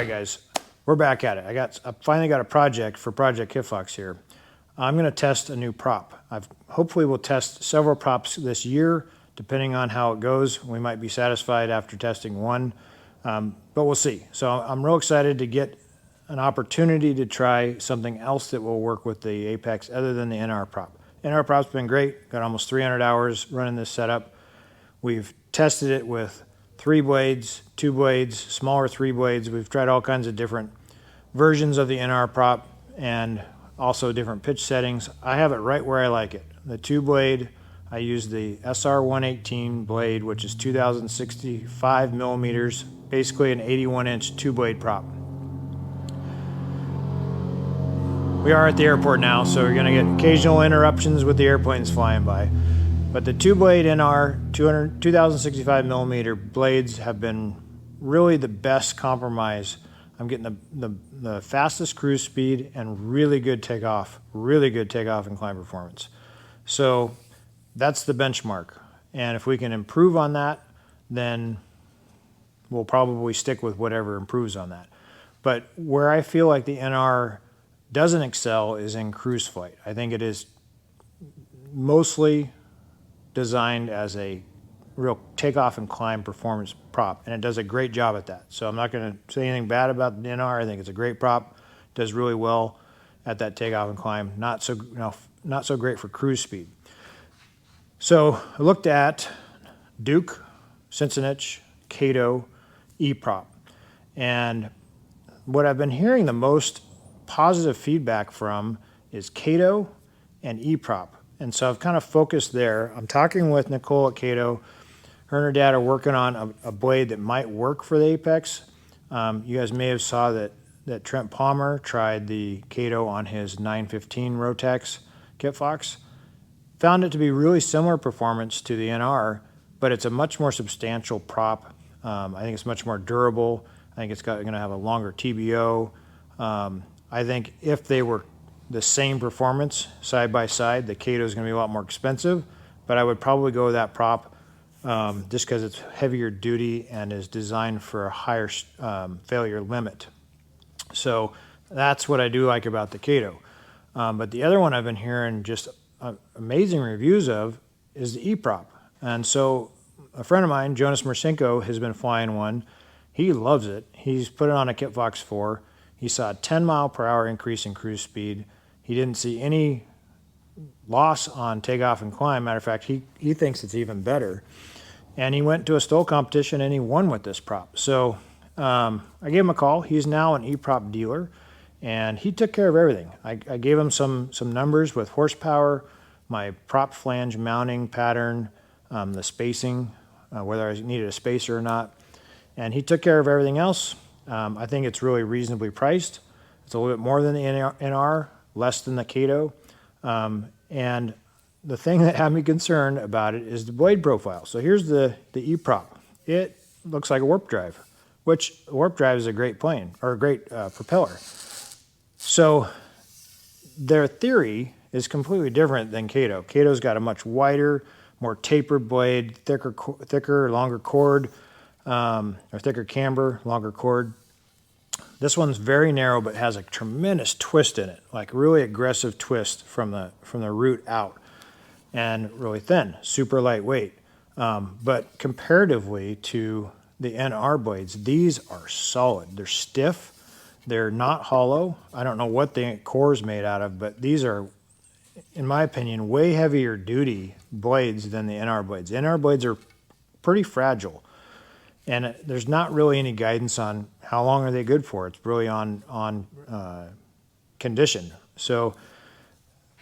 right, guys, we're back at it. I finally got a project for Project Kitfox here. I'm going to test a new prop. Hopefully we'll test several props this year, depending on how it goes. We might be satisfied after testing one, but we'll see. So I'm real excited to get an opportunity to try something else that will work with the Apex other than the NR prop. NR prop's been great. Got almost 300 hours running this setup. We've tested it with 3 blades, 2 blades, smaller 3 blades. We've tried all kinds of different versions of the NR prop and also different pitch settings. I have it right where I like it. The 2 blade, I use the SR118 blade, which is 2065 millimeters, basically an 81-inch 2 blade prop. We are at the airport now, so we're gonna get occasional interruptions with the airplanes flying by. But the 2 blade NR 2065 millimeter blades have been really the best compromise. I'm getting the fastest cruise speed and really good takeoff and climb performance. So that's the benchmark. And if we can improve on that, then we'll probably stick with whatever improves on that. But where I feel like the NR doesn't excel is in cruise flight. I think it is mostly designed as a real takeoff and climb performance prop, and it does a great job at that. So I'm not going to say anything bad about the NR. I think it's a great prop. It does really well at that takeoff and climb. Not so great for cruise speed. So I looked at Duke, Cincinnati, Kato, E-prop, and what I've been hearing the most positive feedback from is Kato and E-prop. And so I've kind of focused there. I'm talking with Nicole at Kato. Her and her dad are working on a blade that might work for the Apex. You guys may have saw that Trent Palmer tried the Kato on his 915 Rotex Kitfox. Found it to be really similar performance to the NR, but it's a much more substantial prop. I think it's much more durable. I think it's going to have a longer TBO. I think if they were the same performance side by side, the Kato is going to be a lot more expensive, but I would probably go with that prop just because it's heavier duty and is designed for a higher failure limit. So that's what I do like about the Kato. But the other one I've been hearing just amazing reviews of is the E-prop. And so a friend of mine, Jonas Marcinko, has been flying one. He loves it. He's put it on a Kitfox 4. He saw a 10 mile per hour increase in cruise speed. He didn't see any loss on takeoff and climb. Matter of fact, he thinks it's even better. And he went to a STOL competition and he won with this prop. So I gave him a call. He's now an E-prop dealer and he took care of everything. I gave him some numbers with horsepower, my prop flange mounting pattern, the spacing, whether I needed a spacer or not. And he took care of everything else. I think it's really reasonably priced. It's a little bit more than the NR, less than the Kato. And the thing that had me concerned about it is the blade profile. So here's the E-prop. It looks like a warp drive, which a warp drive is a great plane, or a great propeller. So their theory is completely different than Kato. Kato's got a much wider, more tapered blade, thicker, longer chord, or thicker camber, longer chord. This one's very narrow, but has a tremendous twist in it, like really aggressive twist from the root out, and really thin, super lightweight. But comparatively to the NR blades, these are solid. They're stiff. They're not hollow. I don't know what the core is made out of, but these are, in my opinion, way heavier duty blades than the NR blades. The NR blades are pretty fragile. And there's not really any guidance on how long are they good for. It's really on condition. So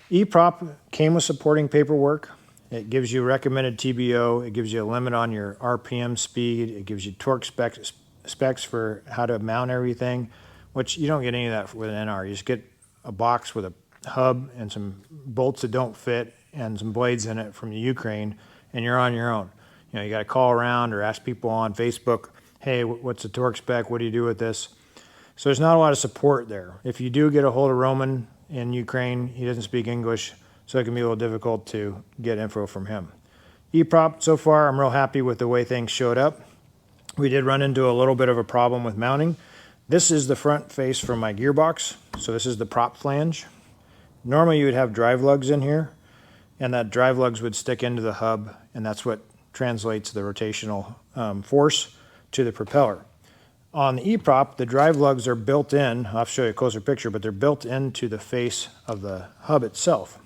E-prop came with supporting paperwork. It gives you recommended TBO. It gives you a limit on your RPM speed. It gives you torque specs for how to mount everything, which you don't get any of that with an NR. You just get a box with a hub and some bolts that don't fit and some blades in it from the Ukraine, and you're on your own. You know, you got to call around or ask people on Facebook, hey, what's the torque spec? What do you do with this? So there's not a lot of support there. If you do get a hold of Roman in Ukraine, he doesn't speak English, so it can be a little difficult to get info from him. E-prop, so far, I'm real happy with the way things showed up. We did run into a little bit of a problem with mounting. This is the front face from my gearbox. So this is the prop flange. Normally you would have drive lugs in here, and that drive lugs would stick into the hub, and that's what translates the rotational force to the propeller. On the E-prop, the drive lugs are built in. I'll show you a closer picture, but they're built into the face of the hub itself.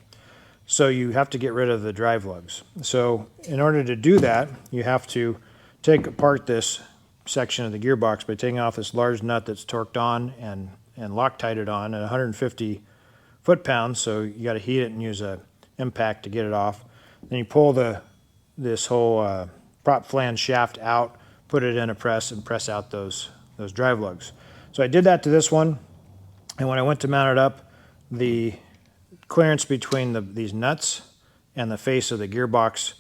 So you have to get rid of the drive lugs. So in order to do that, you have to take apart this section of the gearbox by taking off this large nut that's torqued on and Loctited on at 150 foot-pounds. So you got to heat it and use a impact to get it off. Then you pull this whole prop flange shaft out, put it in a press, and press out those drive lugs. So I did that to this one, and when I went to mount it up, the clearance between these nuts and the face of the gearbox,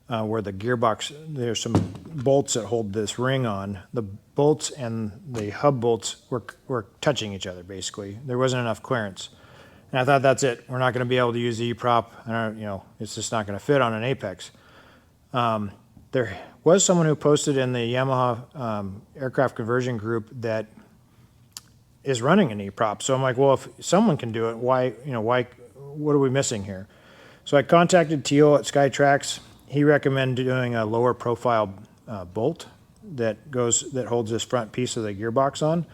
where the gearbox, there's some bolts that hold this ring on. The bolts and the hub bolts were touching each other, basically. There wasn't enough clearance. And I thought, that's it. We're not going to be able to use the E-prop. It's just not going to fit on an APEX. There was someone who posted in the Yamaha aircraft conversion group that is running an E-prop. So I'm like, well, if someone can do it, why, what are we missing here? So I contacted Teal at Skytrax. He recommended doing a lower profile bolt that holds this front piece of the gearbox on.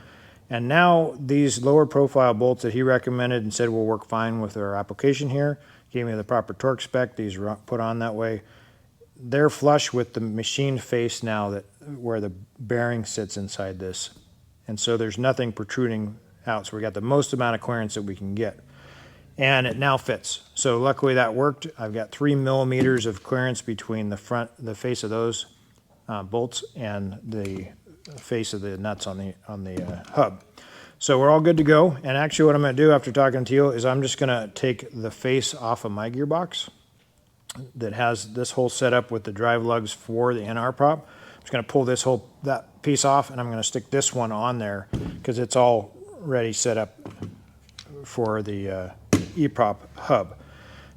And now these lower profile bolts that he recommended and said will work fine with our application here, gave me the proper torque spec, these are put on that way. They're flush with the machined face now where the bearing sits inside this. And so there's nothing protruding out. So we got the most amount of clearance that we can get. And it now fits. So luckily that worked. I've got 3 millimeters of clearance between the face of those bolts and the face of the nuts on the hub. So we're all good to go. And actually what I'm going to do after talking to Teal is I'm just going to take the face off of my gearbox that has this whole setup with the drive lugs for the NR prop. I'm just going to pull that piece off, and I'm going to stick this one on there because it's already set up for the E-prop hub,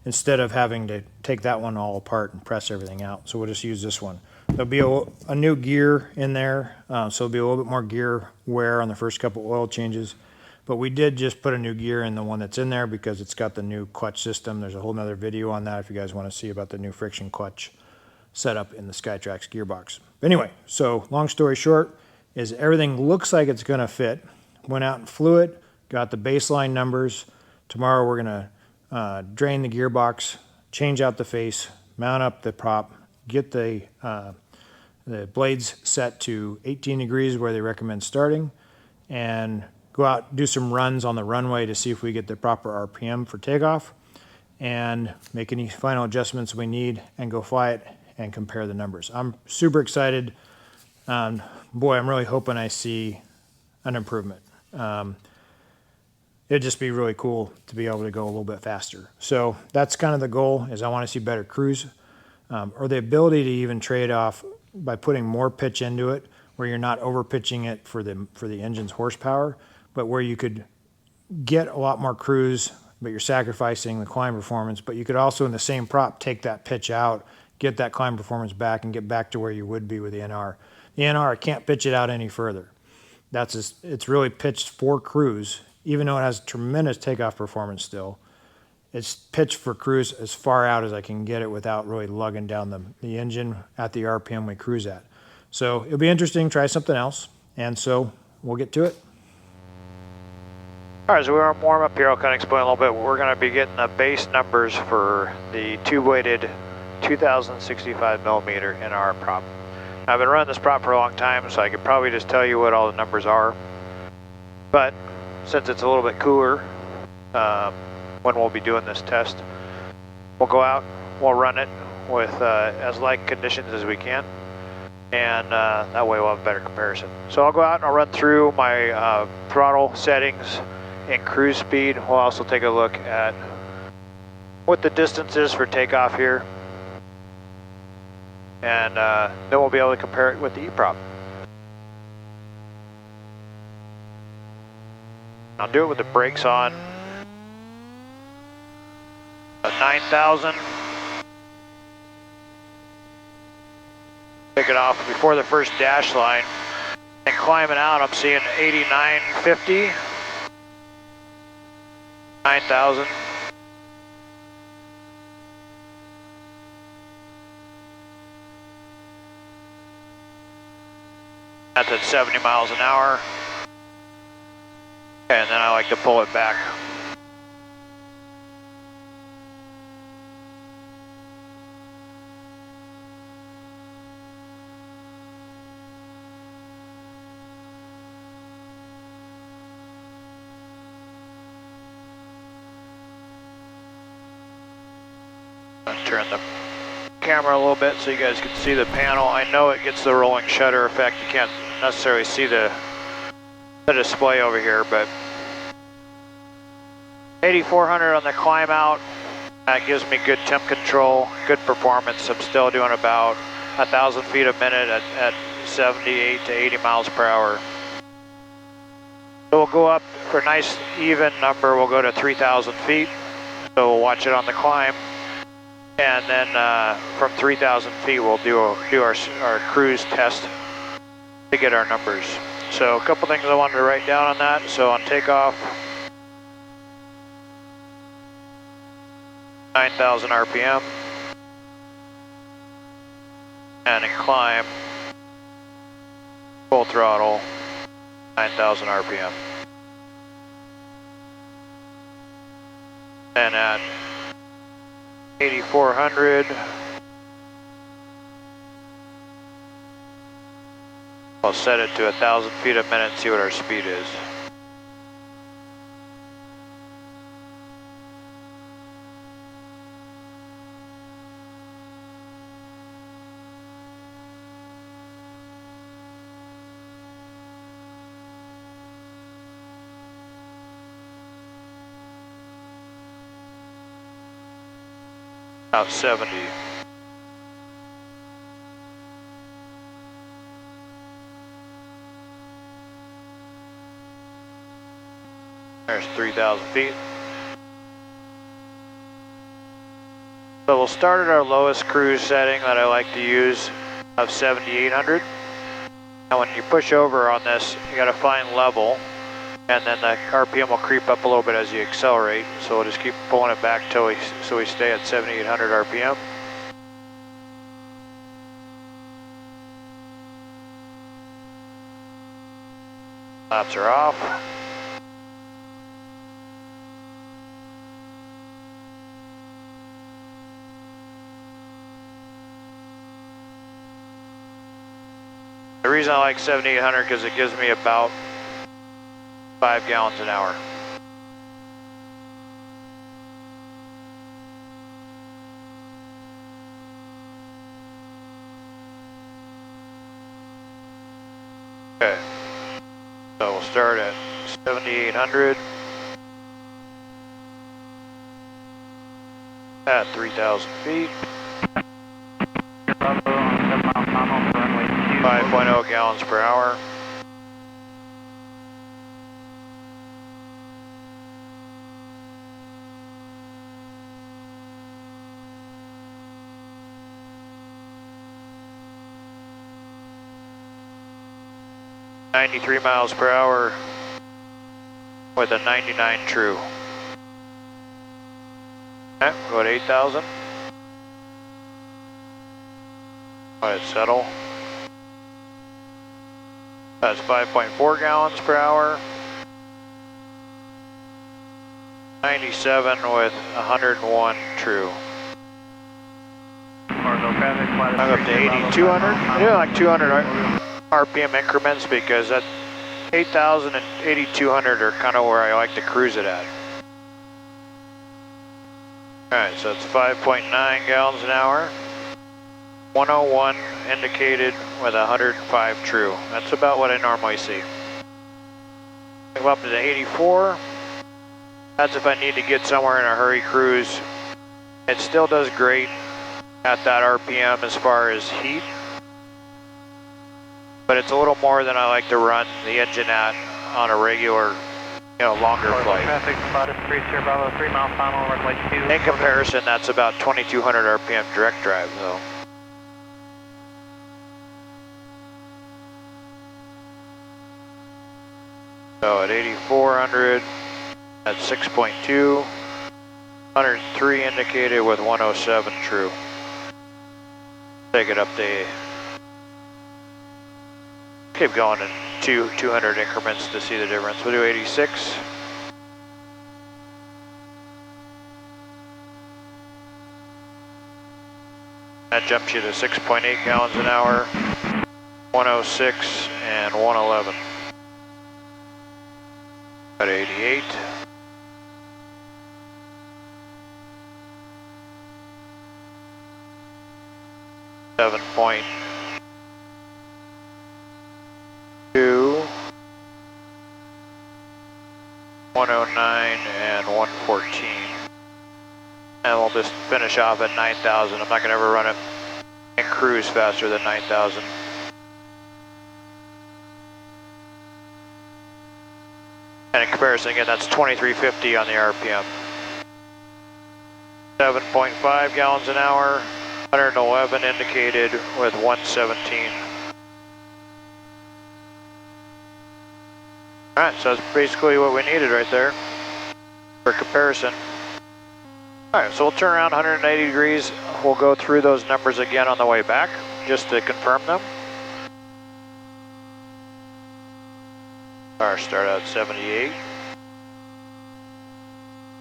instead of having to take that one all apart and press everything out. So we'll just use this one. There'll be a new gear in there, so there'll be a little bit more gear wear on the first couple oil changes. But we did just put a new gear in the one that's in there because it's got the new clutch system. There's a whole nother video on that if you guys want to see about the new friction clutch setup in the Skytrax gearbox. But anyway, so long story short is everything looks like it's going to fit. Went out and flew it, got the baseline numbers. Tomorrow we're going to drain the gearbox, change out the face, mount up the prop, get the blades set to 18 degrees where they recommend starting, and go out, do some runs on the runway to see if we get the proper RPM for takeoff, and make any final adjustments we need, and go fly it and compare the numbers. I'm super excited. Boy, I'm really hoping I see an improvement. It'd just be really cool to be able to go a little bit faster. So that's kind of the goal, is I want to see better cruise, or the ability to even trade off by putting more pitch into it, where you're not over pitching it for the engine's horsepower, but where you could get a lot more cruise, but you're sacrificing the climb performance. But you could also, in the same prop, take that pitch out, get that climb performance back, and get back to where you would be with the NR. The NR, I can't pitch it out any further. It's really pitched for cruise, even though it has tremendous takeoff performance still. It's pitched for cruise as far out as I can get it without really lugging down the engine at the RPM we cruise at. So it'll be interesting, try something else, and so we'll get to it. All right, so we're on warm up here. I'll kind of explain a little bit. We're going to be getting the base numbers for the two-bladed 2065 millimeter NR prop. I've been running this prop for a long time, so I could probably just tell you what all the numbers are. But since it's a little bit cooler when we'll be doing this test, we'll go out, we'll run it with as light conditions as we can, and that way we'll have a better comparison. So I'll go out and I'll run through my throttle settings and cruise speed. We'll also take a look at what the distance is for takeoff here, and then we'll be able to compare it with the E-prop. I'll do it with the brakes on. 9,000. Take it off before the first dash line, And climbing out, I'm seeing 8950, 9,000. That's at 70 miles an hour. And then I like to pull it back. Turn the camera a little bit so you guys can see the panel. I know it gets the rolling shutter effect. You can't necessarily see the display over here, but 8,400 on the climb out. That gives me good temp control, good performance. I'm still doing about 1,000 feet a minute at 78 to 80 miles per hour. So we'll go up for a nice even number. We'll go to 3,000 feet. So we'll watch it on the climb. And then from 3,000 feet, we'll do our cruise test to get our numbers. So a couple things I wanted to write down on that. So on takeoff, 9,000 RPM. And in climb, full throttle, 9,000 RPM. And at 8,400. I'll set it to 1,000 feet a minute and see what our speed is. About 70. There's 3,000 feet. So we'll start at our lowest cruise setting that I like to use of 7,800. And when you push over on this, you got to find level. And then the RPM will creep up a little bit as you accelerate. So we'll just keep pulling it back till we stay at 7,800 RPM. Laps are off. The reason I like 7,800 because it gives me about 5 gallons an hour. Okay, so we'll start at 7,800 at 3,000 feet. 5.0 gallons per hour. .93 miles per hour with a 99 true. Okay, go at 8,000. Let it settle. That's 5.4 gallons per hour. 97 with 101 true. I'm up to 8,200. I do like 200 RPM increments because that 8,000 and 8,200 are kind of where I like to cruise it at. Alright, so it's 5.9 gallons an hour. 101 indicated with 105 true. That's about what I normally see. Go up to the 84. That's if I need to get somewhere in a hurry cruise. It still does great at that RPM as far as heat. But it's a little more than I like to run the engine at on a regular, longer flight. Traffic spotted 30 Bravo 3 mile final runway 2. In comparison, that's about 2,200 RPM direct drive though. So at 8,400, at 6.2, 103 indicated with 107 true. Take it up to, keep going in 200 increments to see the difference. We'll do 86. That jumps you to 6.8 gallons an hour, 106 and 111. At 88. Seven point two, 109 and 114. And we'll just finish off at 9,000. I'm not going to ever run it and cruise faster than 9,000. And in comparison, again, that's 2350 on the RPM. 7.5 gallons an hour, 111 indicated with 117. All right, so that's basically what we needed right there for comparison. All right, so we'll turn around 180 degrees. We'll go through those numbers again on the way back, just to confirm them. Our start out at 78.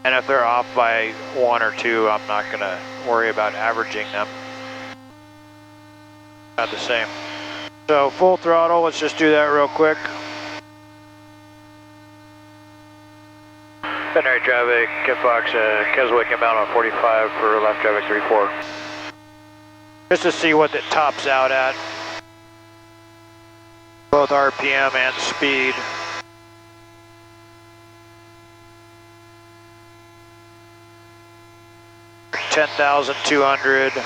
And if they're off by 1 or 2, I'm not gonna worry about averaging them. About the same. So full throttle, let's just do that real quick. Binary traffic, Kitfox, Keswick inbound on 45 for left traffic 34. Just to see what it tops out at. Both RPM and speed. $10,200.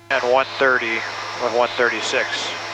And 130 with 136.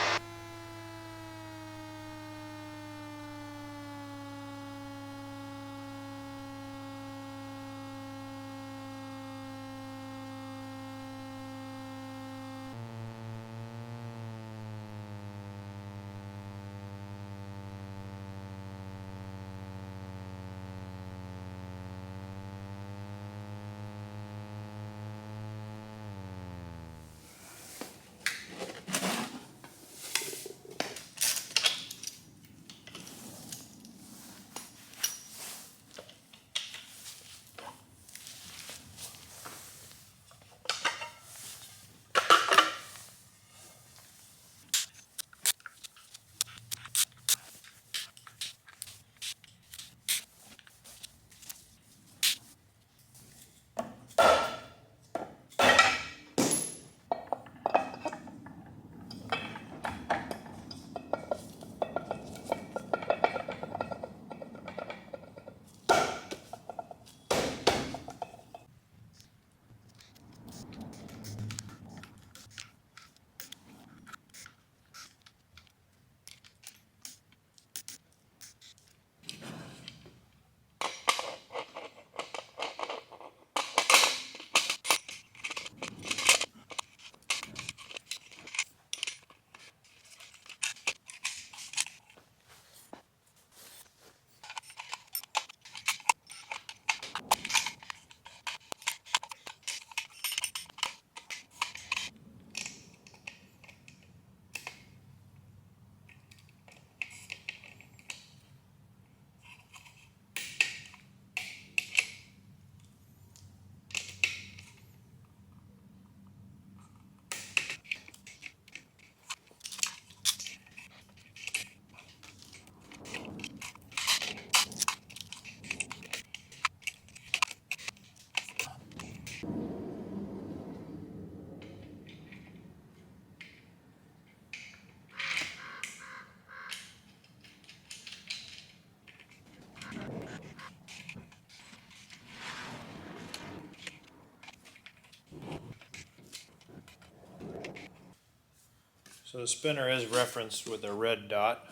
So the spinner is referenced with a red dot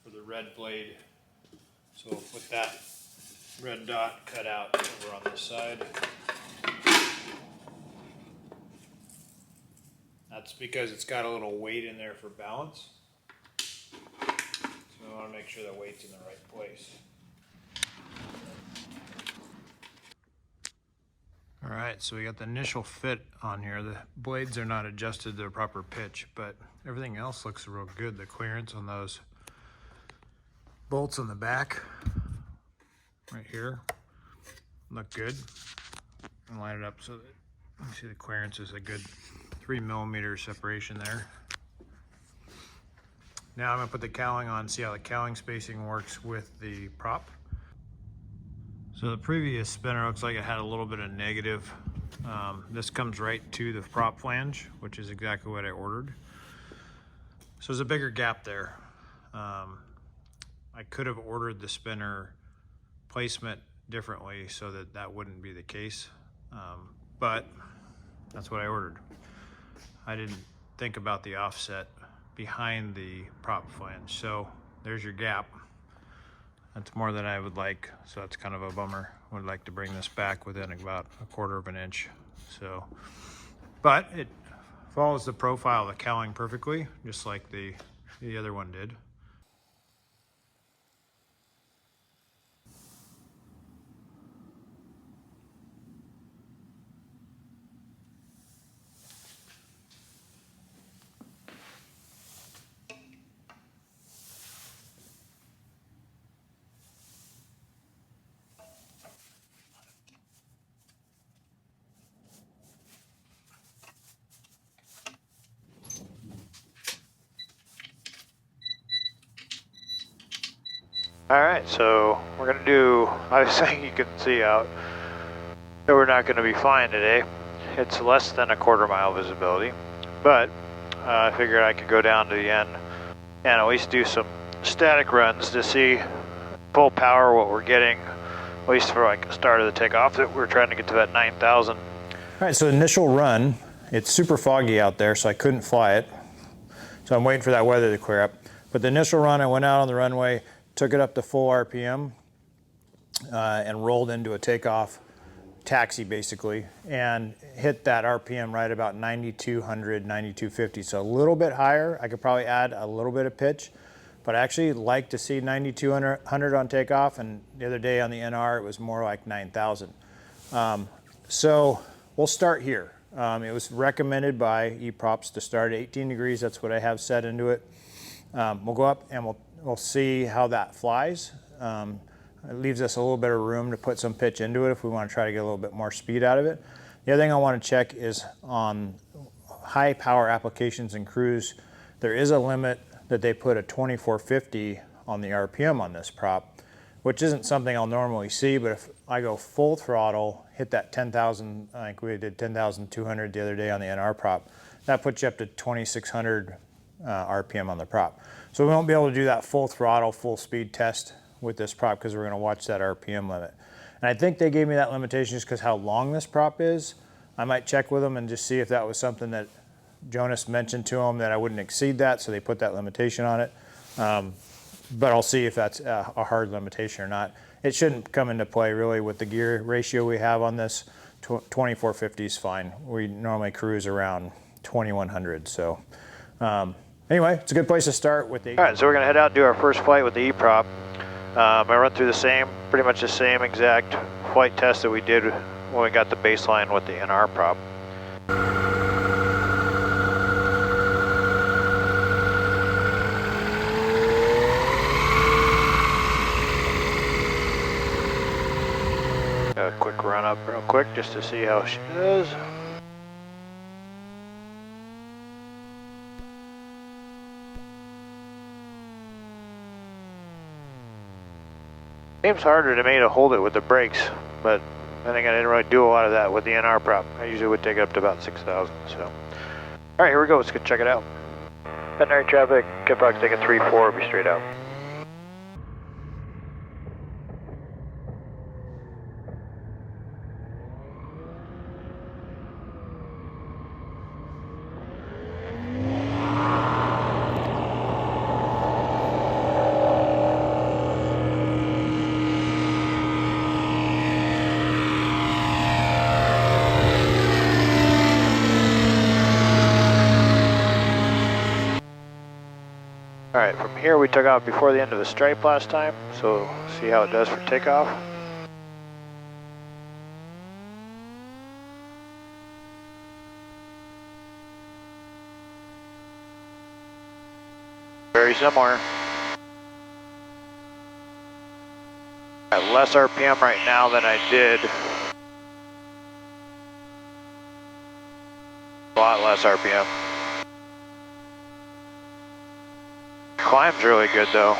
for the red blade. So we'll put that red dot cut out over on this side. That's because it's got a little weight in there for balance. So I want to make sure the weight's in the right place. Alright, so we got the initial fit on here. The blades are not adjusted to their proper pitch, but everything else looks real good. The clearance on those bolts on the back, right here, look good. And line it up so that you can see the clearance is a good 3mm separation there. Now I'm going to put the cowling on, see how the cowling spacing works with the prop. So the previous spinner looks like it had a little bit of negative. This comes right to the prop flange, which is exactly what I ordered. So there's a bigger gap there. I could have ordered the spinner placement differently so that that wouldn't be the case, but that's what I ordered. I didn't think about the offset behind the prop flange, so there's your gap. That's more than I would like, so that's kind of a bummer. I would like to bring this back within about 1/4 of an inch. So, but it follows the profile of the cowling perfectly, just like the other one did. Alright, so we're gonna do, I was saying you can see out that we're not gonna be flying today. It's less than 1/4 mile visibility, but I figured I could go down to the end and at least do some static runs to see full power what we're getting, at least for like the start of the takeoff that we're trying to get to that 9,000. Alright, so initial run, it's super foggy out there, so I couldn't fly it. So I'm waiting for that weather to clear up. But the initial run, I went out on the runway, took it up to full RPM, and rolled into a takeoff taxi basically, and hit that RPM right about 9,200, 9,250. So a little bit higher. I could probably add a little bit of pitch, but I actually like to see 9,200 on takeoff, and the other day on the NR it was more like 9,000. So we'll start here. It was recommended by E-props to start at 18 degrees. That's what I have set into it. We'll go up and we'll see how that flies. It leaves us a little bit of room to put some pitch into it if we want to try to get a little bit more speed out of it. The other thing I want to check is on high power applications and cruise, there is a limit that they put a 2450 on the RPM on this prop, which isn't something I'll normally see, but if I go full throttle, hit that 10,000, I think we did 10,200 the other day on the NR prop, that puts you up to 2,600 RPM on the prop. So we won't be able to do that full throttle, full speed test with this prop because we're going to watch that RPM limit. And I think they gave me that limitation just because how long this prop is. I might check with them and just see if that was something that Jonas mentioned to them that I wouldn't exceed that, so they put that limitation on it. But I'll see if that's a hard limitation or not. It shouldn't come into play really with the gear ratio we have on this. 2450 is fine. We normally cruise around 2100, so. Anyway, it's a good place to start with the... All right, so we're gonna head out and do our first flight with the E-prop. I run through pretty much the same exact flight test that we did when we got the baseline with the NR prop. A quick run up real quick just to see how she does. Seems harder to me to hold it with the brakes, but I think I didn't really do a lot of that with the NR prop. I usually would take it up to about 6,000, so. All right, here we go, let's go check it out. Veterinary traffic, Kitfox taking 3-4, be straight out. All right, from here we took off before the end of the stripe last time, so see how it does for takeoff. Very similar. Got less RPM right now than I did. A lot less RPM. Climb's really good though.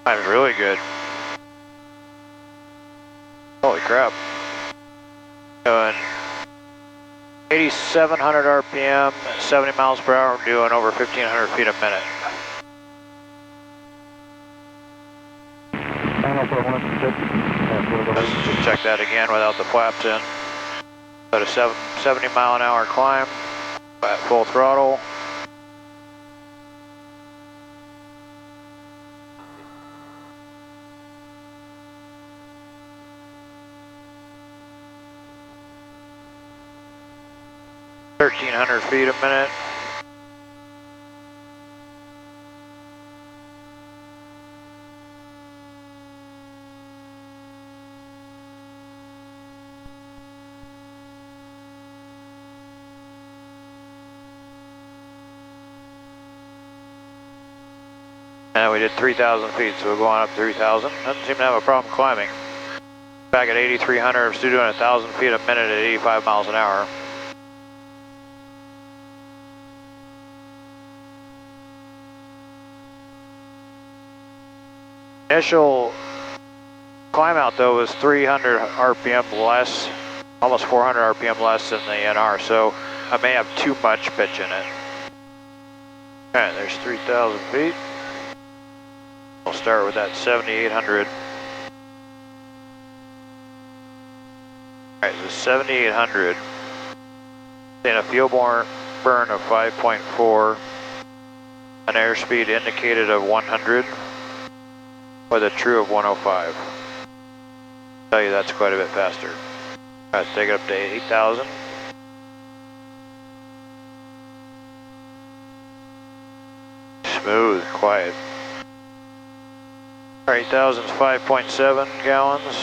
Climb's really good. Holy crap. Doing 8,700 RPM, 70 miles per hour, doing over 1,500 feet a minute. Let's just check that again without the flaps in. At a 70 mile an hour climb at full throttle. $1,300 feet a minute. And we did 3,000 feet, so we're going up 3,000. Doesn't seem to have a problem climbing. Back at 8,300, I'm still doing 1,000 feet a minute at 85 miles an hour. Initial climb out though was 300 RPM less, almost 400 RPM less than the NR, so I may have too much pitch in it. Alright, there's 3,000 feet. We'll start with that 7,800. Alright, so 7,800. Then a fuel burn of 5.4, an airspeed indicated of 100, with a true of 105. I'll tell you that's quite a bit faster. Alright, let's take it up to 8,000. Smooth, quiet. Alright, 8,000 is 5.7 gallons.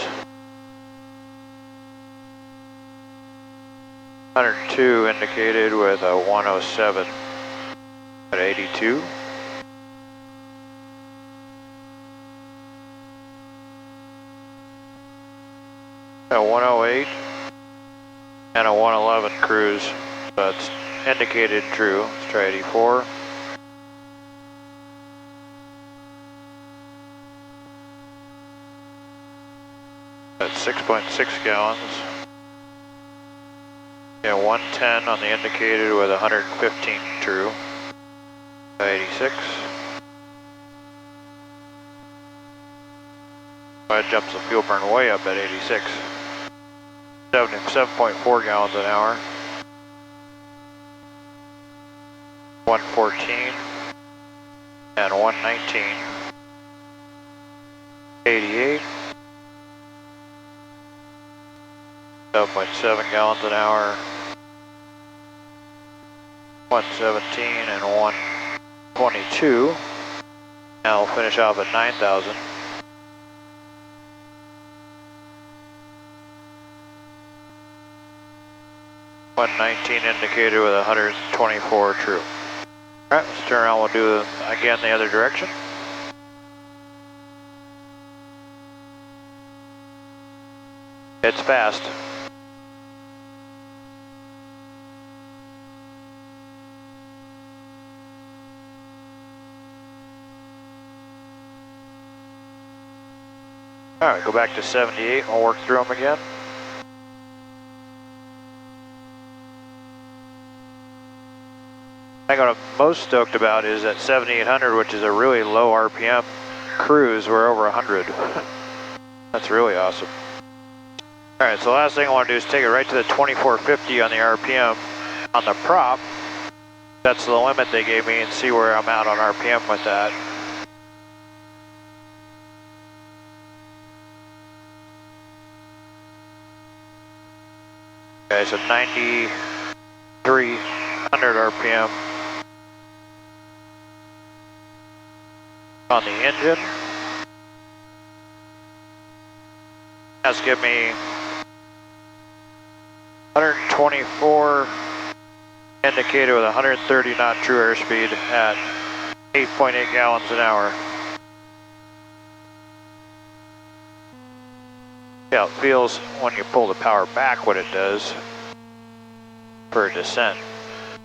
102 indicated with a 107 at 82. A 108 and a 111 cruise. So that's indicated true. Let's try 84. That's 6.6 gallons. Yeah, 110 on the indicated with 115 true. 86. That jumps the fuel burn way up at 86. 7.4 gallons an hour. 114 and 119. 88. 7.7 gallons an hour. 117 and 122. Now we'll finish off at 9,000. Indicated with 124 true. Alright, let's turn around, we'll do it again the other direction. It's fast. Alright, go back to 78 and we'll work through them again. I think what I'm most stoked about is that 7,800, which is a really low RPM cruise, we're over 100. That's really awesome. Alright, so the last thing I want to do is take it right to the 2450 on the RPM on the prop. That's the limit they gave me, and see where I'm at on RPM with that. Okay, so 93 100 RPM on the engine. That's give me 124 indicated with 130 knot true airspeed at 8.8 gallons an hour. Yeah, it feels when you pull the power back what it does for a descent.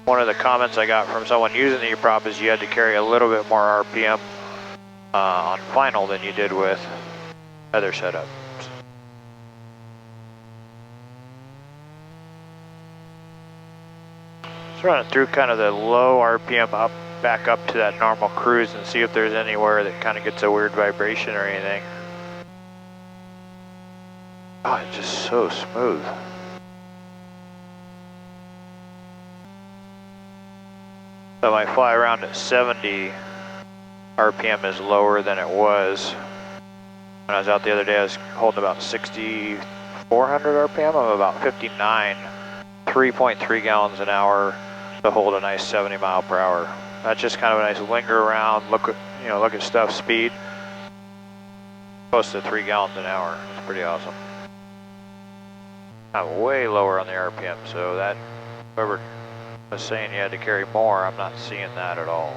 One of the comments I got from someone using the E-prop is you had to carry a little bit more RPM on final than you did with other setups. Let's run it through kind of the low RPM up, back up to that normal cruise and see if there's anywhere that kind of gets a weird vibration or anything. Oh, it's just so smooth. So my fly around at 70 RPM is lower than it was. When I was out the other day, I was holding about 6,400 RPM. I'm about 59, 3.3 gallons an hour to hold a nice 70 mile per hour. That's just kind of a nice linger around, look at stuff speed. Close to 3 gallons an hour. It's pretty awesome. I'm way lower on the RPM, so that whoever was saying you had to carry more, I'm not seeing that at all.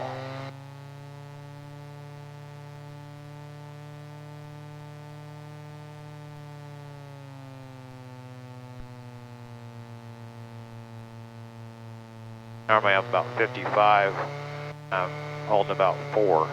Normally I'm about 55, I'm holding about 4.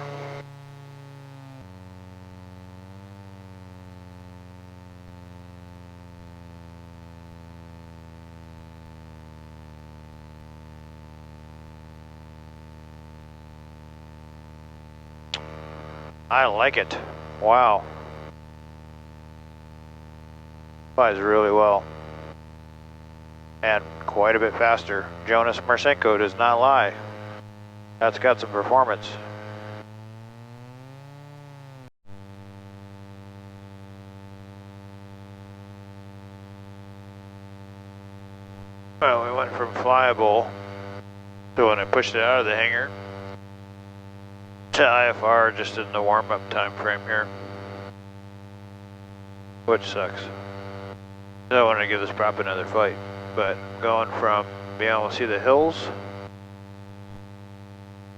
I like it. Wow. Flies really well. And quite a bit faster. Jonas Marcinko does not lie. That's got some performance. Well, we went from flyable to when I pushed it out of the hangar to IFR just in the warm-up time frame here, which sucks. So I wanted to give this prop another fight, but going from being able to see the hills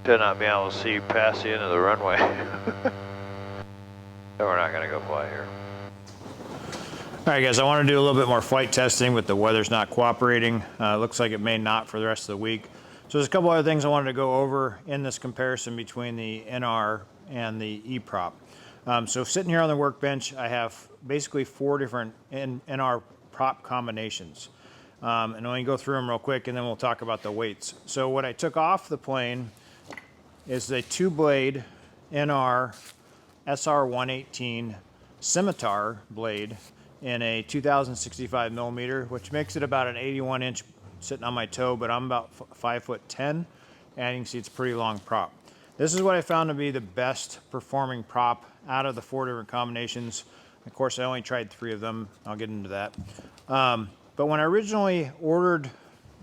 to not being able to see past the end of the runway. So we're not going to go fly here. All right, guys, I want to do a little bit more flight testing, but the weather's not cooperating. Looks like it may not for the rest of the week. So there's a couple other things I wanted to go over in this comparison between the NR and the E-prop. So sitting here on the workbench, I have basically 4 different NR prop combinations. And I'm going to go through them real quick, and then we'll talk about the weights. So what I took off the plane is a 2-blade NR SR118 scimitar blade in a 2065 millimeter, which makes it about an 81-inch sitting on my toe, but I'm about 5'10", and you can see it's a pretty long prop. This is what I found to be the best performing prop out of the 4 different combinations. Of course, I only tried 3 of them. I'll get into that. But when I originally ordered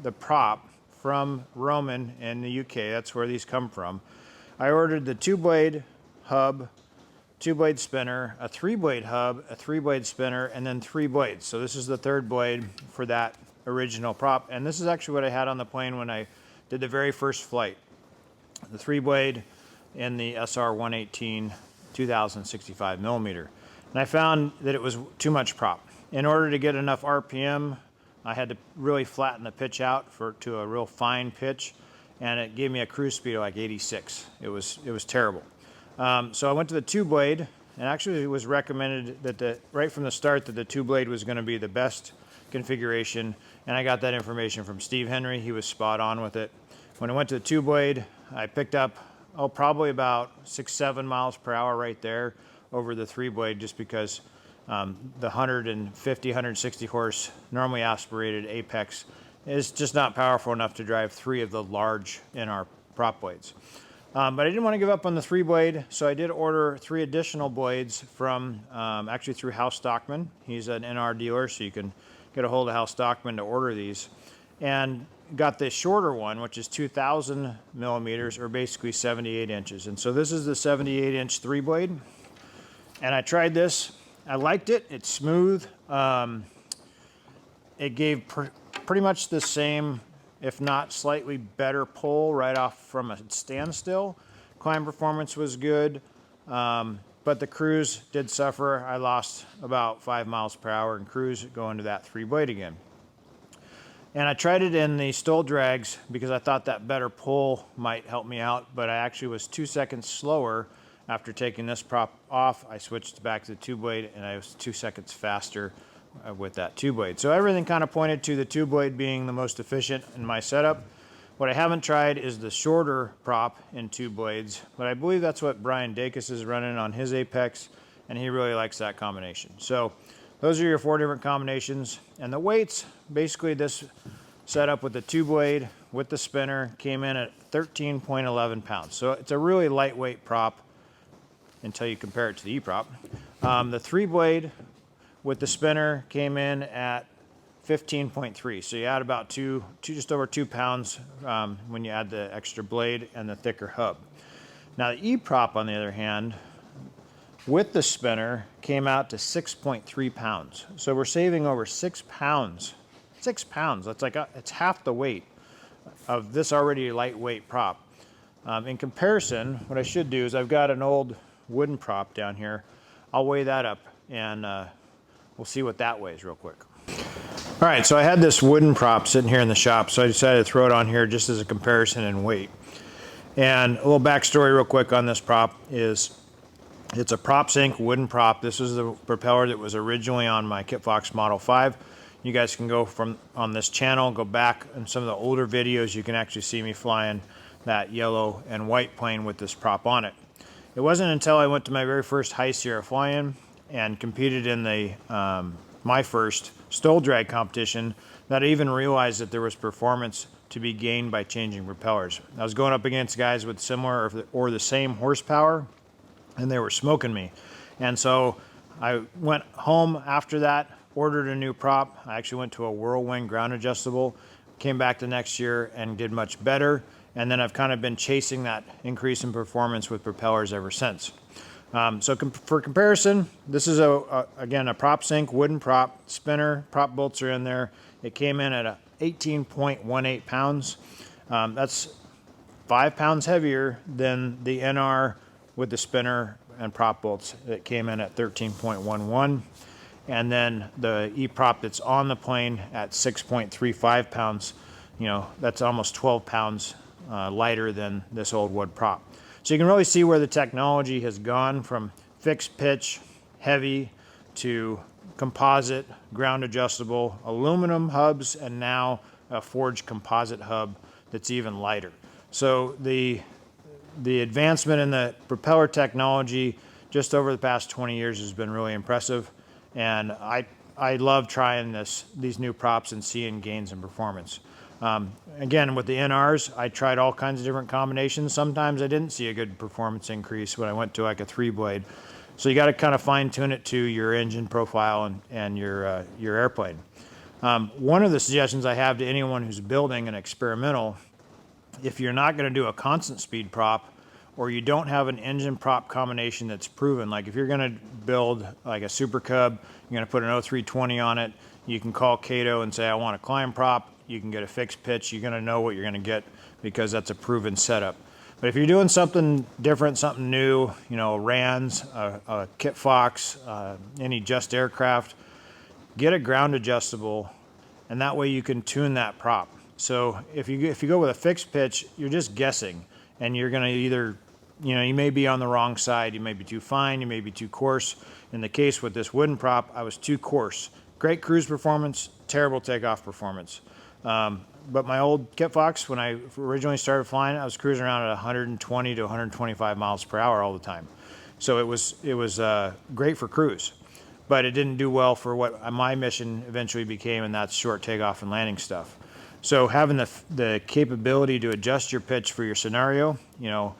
the prop from Roman in the UK, that's where these come from, I ordered the 2-blade hub, 2-blade spinner, a 3-blade hub, a 3-blade spinner, and then 3 blades. So this is the 3rd blade for that original prop, and this is actually what I had on the plane when I did the very first flight. The 3-blade in the SR118 2065 millimeter. And I found that it was too much prop. In order to get enough RPM, I had to really flatten the pitch out to a real fine pitch, and it gave me a cruise speed of like 86. It was terrible. So I went to the 2-blade, and actually it was recommended that right from the start that the 2-blade was going to be the best configuration, and I got that information from Steve Henry. He was spot on with it. When I went to the 2-blade, I picked up probably about 6-7 miles per hour right there over the 3-blade, just because the 150, 160 horse normally aspirated APEX is just not powerful enough to drive 3 of the large NR prop blades. But I didn't want to give up on the 3-blade, so I did order 3 additional blades from, actually through Hal Stockman. He's an NR dealer, so you can get a hold of Hal Stockman to order these. And got the shorter one, which is 2,000 millimeters, or basically 78 inches. And so this is the 78-inch 3-blade. And I tried this. I liked it. It's smooth. It gave pretty much the same, if not slightly better pull right off from a standstill. Climb performance was good, but the cruise did suffer. I lost about 5 miles per hour in cruise going to that 3-blade again. And I tried it in the STOL drags because I thought that better pull might help me out, but I actually was 2 seconds slower after taking this prop off. I switched back to the 2-blade, and I was 2 seconds faster with that 2-blade. So everything kind of pointed to the 2-blade being the most efficient in my setup. What I haven't tried is the shorter prop in 2 blades, but I believe that's what Brian Dacus is running on his Apex, and he really likes that combination. So those are your 4 different combinations. And the weights, basically this setup with the 2-blade with the spinner came in at 13.11 pounds. So it's a really lightweight prop until you compare it to the E-prop. The 3-blade with the spinner came in at 15.3. So you add about just over 2 pounds when you add the extra blade and the thicker hub. Now the E-prop, on the other hand, with the spinner came out to 6.3 pounds. So we're saving over 6 pounds. 6 pounds, that's like it's half the weight of this already lightweight prop. In comparison, what I should do is I've got an old wooden prop down here. I'll weigh that up and we'll see what that weighs real quick. All right, so I had this wooden prop sitting here in the shop, so I decided to throw it on here just as a comparison in weight. And a little backstory real quick on this prop is it's a Prop Sync wooden prop. This is the propeller that was originally on my Kitfox Model 5. You guys can go on this channel, go back in some of the older videos, you can actually see me flying that yellow and white plane with this prop on it. It wasn't until I went to my very first High Sierra fly-in and competed in the my first STOL drag competition that I even realized that there was performance to be gained by changing propellers. I was going up against guys with similar or the same horsepower, and they were smoking me. And so I went home after that, ordered a new prop. I actually went to a Whirlwind ground adjustable, came back the next year and did much better. And then I've kind of been chasing that increase in performance with propellers ever since. So for comparison, this is again a Prop Sync wooden prop, spinner, prop bolts are in there. It came in at 18.18 pounds. That's 5 pounds heavier than the NR with the spinner and prop bolts. It came in at 13.11. And then the E-prop that's on the plane at 6.35 pounds, you know, that's almost 12 pounds lighter than this old wood prop. So you can really see where the technology has gone from fixed pitch, heavy, to composite, ground adjustable, aluminum hubs, and now a forged composite hub that's even lighter. So the advancement in the propeller technology just over the past 20 years has been really impressive. And I love trying these new props and seeing gains in performance. Again, with the NRs, I tried all kinds of different combinations. Sometimes I didn't see a good performance increase when I went to like a 3-blade. So you got to kind of fine tune it to your engine profile and your airplane. One of the suggestions I have to anyone who's building an experimental, if you're not going to do a constant speed prop, or you don't have an engine prop combination that's proven, like if you're going to build like a Super Cub, you're going to put an 0320 on it, you can call Cato and say, I want a climb prop, you can get a fixed pitch, you're going to know what you're going to get because that's a proven setup. But if you're doing something different, something new, you know, RANs, a Kitfox, any Just Aircraft, get a ground adjustable, and that way you can tune that prop. So if you go with a fixed pitch, you're just guessing, and you're going to either, you know, you may be on the wrong side, you may be too fine, you may be too coarse. In the case with this wooden prop, I was too coarse. Great cruise performance, terrible takeoff performance. But my old Kitfox, when I originally started flying, I was cruising around at 120 to 125 miles per hour all the time. So it was great for cruise, but it didn't do well for what my mission eventually became, and that's short takeoff and landing stuff. So having the capability to adjust your pitch for your scenario, you know,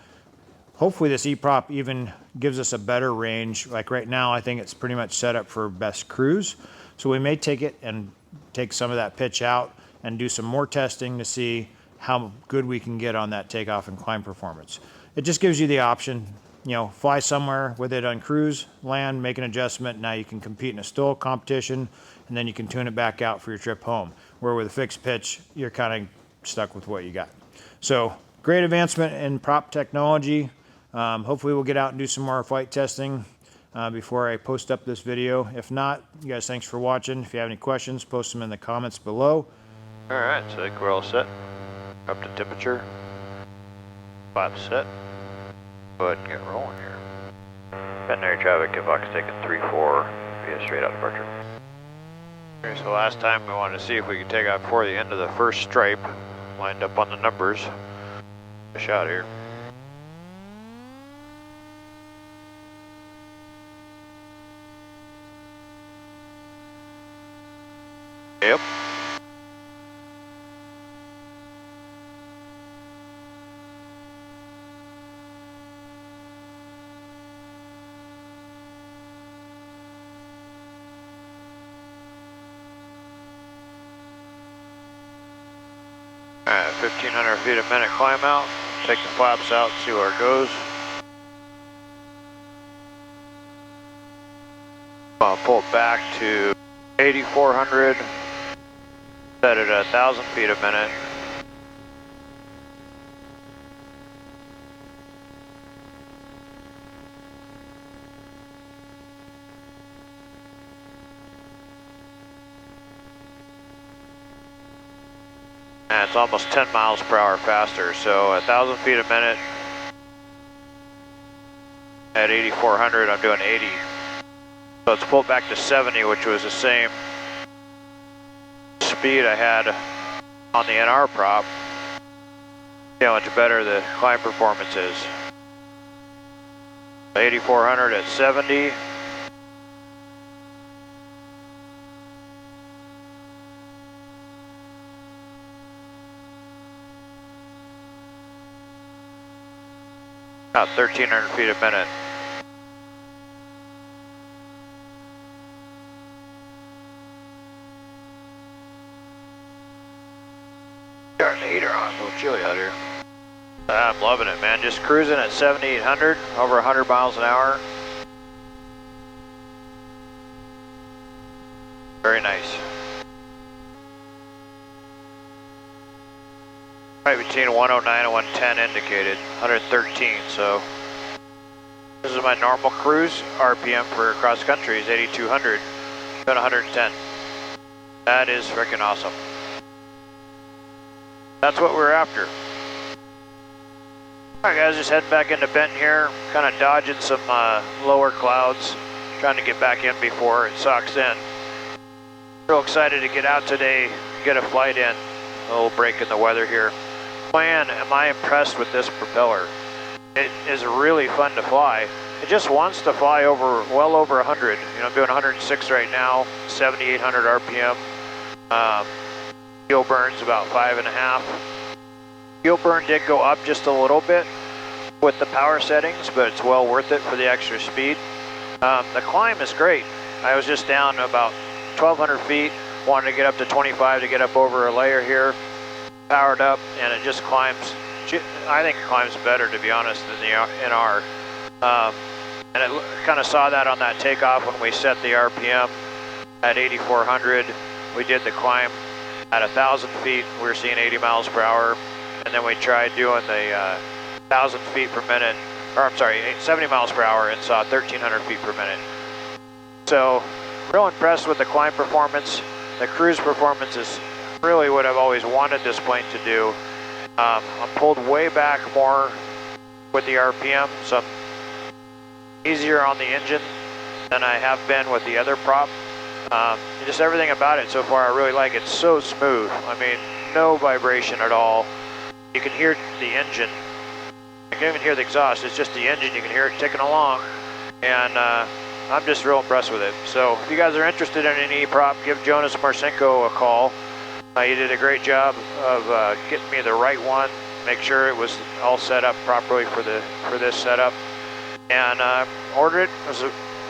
hopefully this E-prop even gives us a better range. Like right now, I think it's pretty much set up for best cruise. So we may take it and take some of that pitch out and do some more testing to see how good we can get on that takeoff and climb performance. It just gives you the option, you know, fly somewhere with it on cruise, land, make an adjustment. Now you can compete in a STOL competition, and then you can tune it back out for your trip home. Where with a fixed pitch, you're kind of stuck with what you got. So great advancement in prop technology. Hopefully we'll get out and do some more flight testing before I post up this video. If not, you guys, thanks for watching. If you have any questions, post them in the comments below. All right, so I think we're all set. Up to temperature. Flaps set. Go ahead and get rolling here. Veterinary traffic, Kitfox taking 3-4 via straight out departure. Okay, so last time we wanted to see if we could take out before the end of the first stripe. Lined up on the numbers. A shot here. Yep. Alright, 1,500 feet a minute climb out. Take the flaps out, see where it goes. I'll pull it back to 8,400. Set it at 1,000 feet a minute. And it's almost 10 miles per hour faster, so 1,000 feet a minute at 8,400, I'm doing 80. So it's pulled back to 70, which was the same speed I had on the NR prop. See how much better the climb performance is. 8,400 at 70. About 1,300 feet a minute. Starting the heater on, a little chilly out here. I'm loving it, man. Just cruising at 7,800, over 100 miles an hour. Very nice. Right between 109 and 110 indicated, 113, so this is my normal cruise. RPM for cross country is 8,200, doing 110. That is freaking awesome. That's what we're after. Alright guys, just heading back into Benton here, kind of dodging some lower clouds, trying to get back in before it sucks in. Real excited to get out today, get a flight in. A little break in the weather here. Man, am I impressed with this propeller. It is really fun to fly. It just wants to fly over, well over 100. You know, I'm doing 106 right now, 7,800 RPM. Fuel burn's about 5.5. Fuel burn did go up just a little bit with the power settings, but it's well worth it for the extra speed. The climb is great. I was just down about 1,200 feet, wanted to get up to 25 to get up over a layer here. Powered up, and it just climbs. I think it climbs better, to be honest, than the NR. And it kind of saw that on that takeoff when we set the RPM at 8,400. We did the climb at 1,000 feet. We were seeing 80 miles per hour, and then we tried doing the 1,000 feet per minute, or I'm sorry, 70 miles per hour, and saw 1,300 feet per minute. So, real impressed with the climb performance. The cruise performance is really what I've always wanted this plane to do. I'm pulled way back more with the RPM, so I'm easier on the engine than I have been with the other prop. Just everything about it so far I really like. It's so smooth. I mean, no vibration at all. You can hear the engine. You can even hear the exhaust. It's just the engine. You can hear it ticking along. And I'm just real impressed with it. So if you guys are interested in an E-prop, give Jonas Marcinko a call. He did a great job of getting me the right one, make sure it was all set up properly for this setup, and ordered it. It was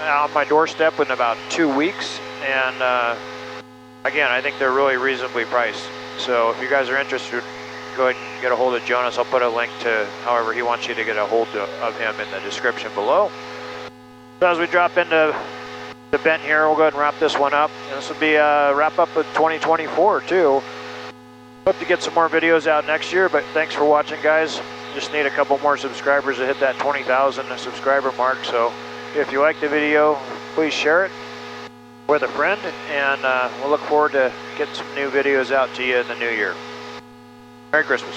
on my doorstep in about 2 weeks, and again, I think they're really reasonably priced. So if you guys are interested, go ahead and get a hold of Jonas. I'll put a link to however he wants you to get a hold of him in the description below. So as we drop into the bent here, we'll go ahead and wrap this one up. And this will be a wrap up of 2024 too. Hope to get some more videos out next year, but thanks for watching, guys. Just need a couple more subscribers to hit that 20,000 subscriber mark. So if you like the video, please share it with a friend, and we'll look forward to getting some new videos out to you in the new year. Merry Christmas.